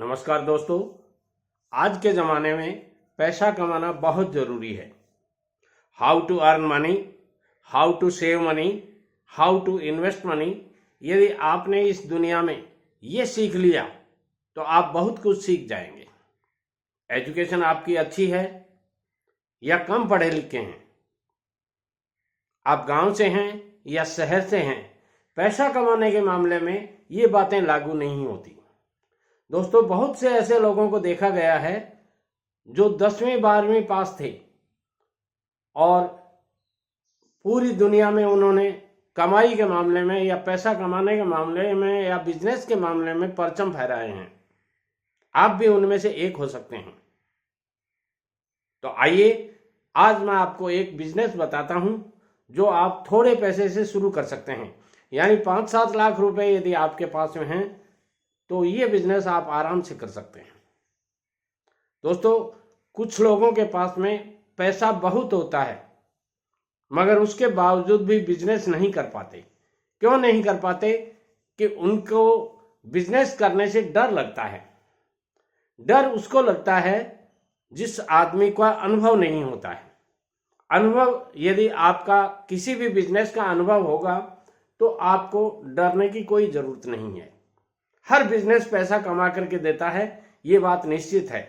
नमस्कार दोस्तों। आज के ज़माने में पैसा कमाना बहुत ज़रूरी है। How to earn money, how to save money, how to invest money. यदि आपने इस दुनिया में ये सीख लिया तो आप बहुत कुछ सीख जाएंगे। एजुकेशन आपकी अच्छी है या कम पढ़े लिखे हैं, आप गांव से हैं या शहर से हैं, पैसा कमाने के मामले में ये बातें लागू नहीं होती। दोस्तों, बहुत से ऐसे लोगों को देखा गया है जो 10वीं 12वीं पास थे और पूरी दुनिया में उन्होंने कमाई के मामले में या पैसा कमाने के मामले में या बिजनेस के मामले में परचम फहराए हैं। आप भी उनमें से एक हो सकते हैं। तो आइए, आज मैं आपको एक बिजनेस बताता हूं जो आप थोड़े पैसे से शुरू कर सकते हैं। यानी 5-7 लाख रुपए यदि आपके पास में हैं तो ये बिजनेस आप आराम से कर सकते हैं। दोस्तों, कुछ लोगों के पास में पैसा बहुत होता है मगर उसके बावजूद भी बिजनेस नहीं कर पाते। क्यों नहीं कर पाते? कि उनको बिजनेस करने से डर लगता है। डर उसको लगता है जिस आदमी का अनुभव नहीं होता है। अनुभव, यदि आपका किसी भी बिजनेस का अनुभव होगा तो आपको डरने की कोई जरूरत नहीं है। हर बिजनेस पैसा कमा करके देता है, ये बात निश्चित है।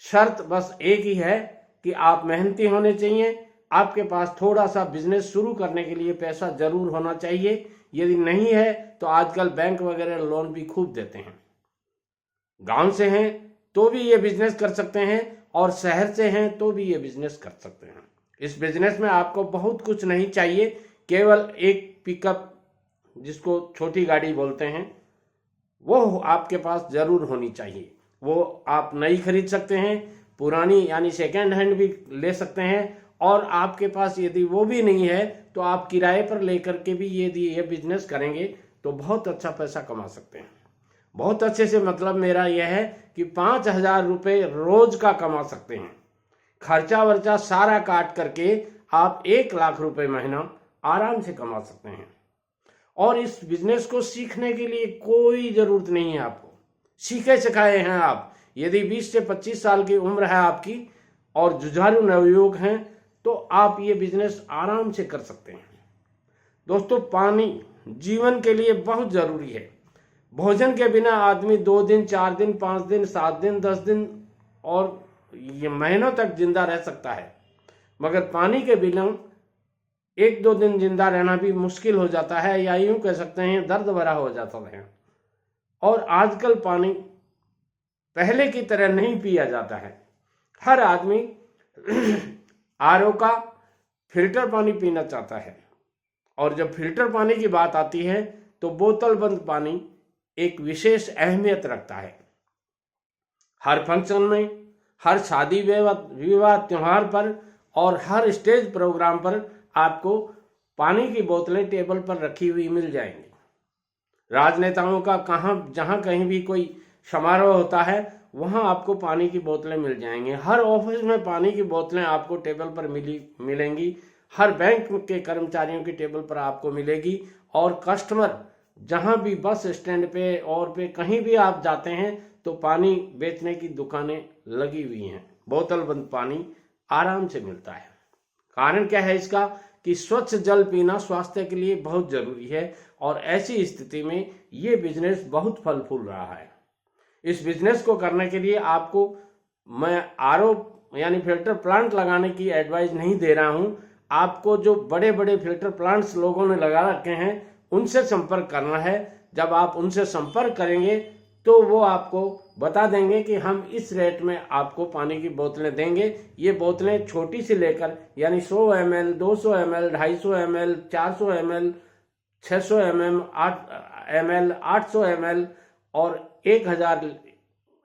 शर्त बस एक ही है कि आप मेहनती होने चाहिए। आपके पास थोड़ा सा बिजनेस शुरू करने के लिए पैसा जरूर होना चाहिए। यदि नहीं है तो आजकल बैंक वगैरह लोन भी खूब देते हैं। गांव से हैं तो भी ये बिजनेस कर सकते हैं और शहर से हैं तो भी ये बिजनेस कर सकते हैं। इस बिजनेस में आपको बहुत कुछ नहीं चाहिए, केवल एक पिकअप, जिसको छोटी गाड़ी बोलते हैं, वो आपके पास जरूर होनी चाहिए। वो आप नई खरीद सकते हैं, पुरानी यानी सेकेंड हैंड भी ले सकते हैं, और आपके पास यदि वो भी नहीं है तो आप किराए पर लेकर के भी यदि ये बिजनेस करेंगे तो बहुत अच्छा पैसा कमा सकते हैं। बहुत अच्छे से मतलब मेरा यह है कि 5,000 रुपये रोज का कमा सकते हैं। खर्चा वर्चा सारा काट करके आप 1 लाख रुपए महीना आराम से कमा सकते हैं। और इस बिजनेस को सीखने के लिए कोई जरूरत नहीं है आपको। सीखे सिखाए हैं आप। यदि 20 से 25 साल की उम्र है आपकी और जुझारू नवयुवक हैं तो आप ये बिजनेस आराम से कर सकते हैं। दोस्तों, पानी जीवन के लिए बहुत जरूरी है। भोजन के बिना आदमी 2 दिन, 4 दिन, 5 दिन, 7 दिन, 10 दिन और ये महीनों तक जिंदा रह सकता है, मगर पानी के बिना 1-2 दिन जिंदा रहना भी मुश्किल हो जाता है, या यूं कह सकते हैं दर्द भरा हो जाता है। और आजकल पानी पहले की तरह नहीं पिया जाता है। हर आदमी आरओ का फिल्टर पानी पीना चाहता है, और जब फिल्टर पानी की बात आती है तो बोतल बंद पानी एक विशेष अहमियत रखता है। हर फंक्शन में, हर शादी विवाह त्योहार पर और हर स्टेज प्रोग्राम पर आपको पानी की बोतलें टेबल पर रखी हुई मिल जाएंगी। राजनेताओं का जहां कहीं भी कोई समारोह होता है वहां आपको पानी की बोतलें मिल जाएंगी। हर ऑफिस में पानी की बोतलें आपको टेबल पर मिलेंगी। हर बैंक के कर्मचारियों की टेबल पर आपको मिलेगी। और कस्टमर जहां भी बस स्टैंड पे और पे कहीं भी आप जाते हैं तो पानी बेचने की दुकानें लगी हुई हैं। बोतल बंद पानी आराम से मिलता है। कारण क्या है इसका? कि स्वच्छ जल पीना स्वास्थ्य के लिए बहुत जरूरी है, और ऐसी स्थिति में ये बिजनेस बहुत फल फूल रहा है। इस बिजनेस को करने के लिए आपको मैं आरओ यानी फिल्टर प्लांट लगाने की एडवाइस नहीं दे रहा हूं। आपको जो बड़े बड़े फिल्टर प्लांट्स लोगों ने लगा रखे हैं उनसे संपर्क करना है। जब आप उनसे संपर्क करेंगे तो वो आपको बता देंगे कि हम इस रेट में आपको पानी की बोतलें देंगे। ये बोतलें छोटी से लेकर यानी 100 ml, 200 ml, 250 ml, 400 ml, 600 ml, 800 ml और 1000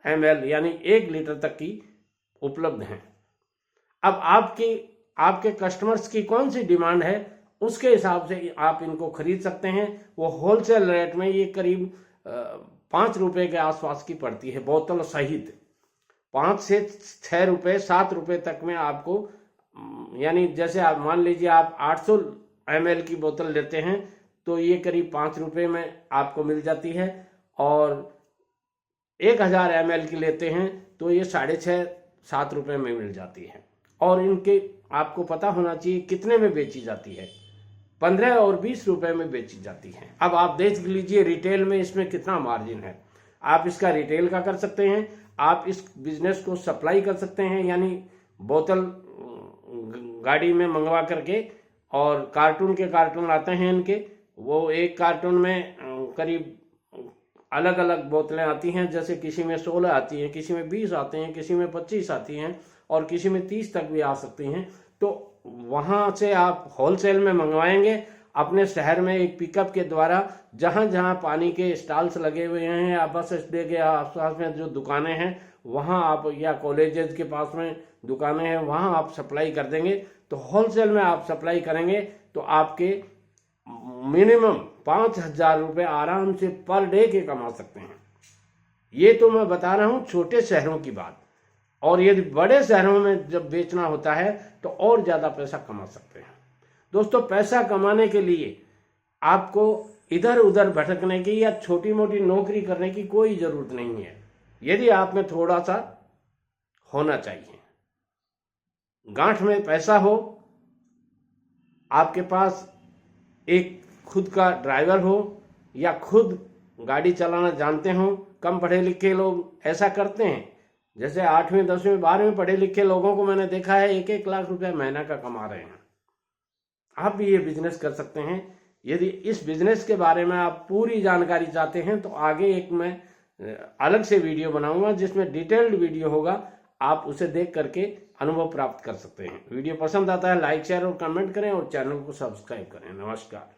ml यानी 1 लीटर तक की उपलब्ध हैं। अब आपके कस्टमर्स की कौन सी डिमांड है उसके हिसाब से आप इनको खरीद सकते हैं। वो होलसेल रेट में ये करीब 5 रुपए के आसपास की पड़ती है बोतल सहित। 5 से 6 रुपए, 7 रुपए तक में आपको, यानी जैसे आप मान लीजिए आप 800 ml की बोतल लेते हैं तो ये करीब 5 रुपए में आपको मिल जाती है। और 1000 ml की लेते हैं तो ये 6.5-7 रुपये में मिल जाती है। और इनके आपको पता होना चाहिए कितने में बेची जाती है, 15 और 20 रुपए में बेची जाती है। अब आप देख लीजिए रिटेल में इसमें कितना मार्जिन है। आप इसका रिटेल का कर सकते हैं, आप इस बिजनेस को सप्लाई कर सकते हैं, यानी बोतल गाड़ी में मंगवा करके, और कार्टून के कार्टून आते हैं इनके, वो एक कार्टून में करीब अलग अलग बोतलें आती हैं, जैसे किसी में 16 आती हैं, किसी में 20 आते हैं, किसी में 25 आती हैं और किसी में 30 तक भी आ सकती हैं। तो वहाँ से आप होलसेल में मंगवाएंगे अपने शहर में एक पिकअप के द्वारा, जहाँ जहाँ पानी के स्टॉल्स लगे हुए हैं या बस अड्डे के आसपास में जो दुकानें हैं वहाँ आप, या कॉलेजेस के पास में दुकानें हैं वहाँ आप सप्लाई कर देंगे। तो होलसेल में आप सप्लाई करेंगे तो आपके मिनिमम 5,000 रुपये आराम से पर डे के कमा सकते हैं। ये तो मैं बता रहा हूँ छोटे शहरों की बात, और यदि बड़े शहरों में जब बेचना होता है तो और ज़्यादा पैसा कमा सकते हैं। दोस्तों, पैसा कमाने के लिए आपको इधर उधर भटकने की या छोटी मोटी नौकरी करने की कोई ज़रूरत नहीं है। यदि आप में थोड़ा सा होना चाहिए, गांठ में पैसा हो, आपके पास एक खुद का ड्राइवर हो या खुद गाड़ी चलाना जानते हो। कम पढ़े लिखे लोग ऐसा करते हैं, जैसे 8वीं 10वीं 12वीं पढ़े लिखे लोगों को मैंने देखा है 1-1 लाख रुपया महीना का कमा रहे हैं। आप भी ये बिजनेस कर सकते हैं। यदि इस बिजनेस के बारे में आप पूरी जानकारी चाहते हैं तो आगे एक मैं अलग से वीडियो बनाऊंगा जिसमें डिटेल्ड वीडियो होगा, आप उसे देख करके अनुभव प्राप्त कर सकते हैं। वीडियो पसंद आता है लाइक शेयर और कमेंट करें और चैनल को सब्सक्राइब करें। नमस्कार।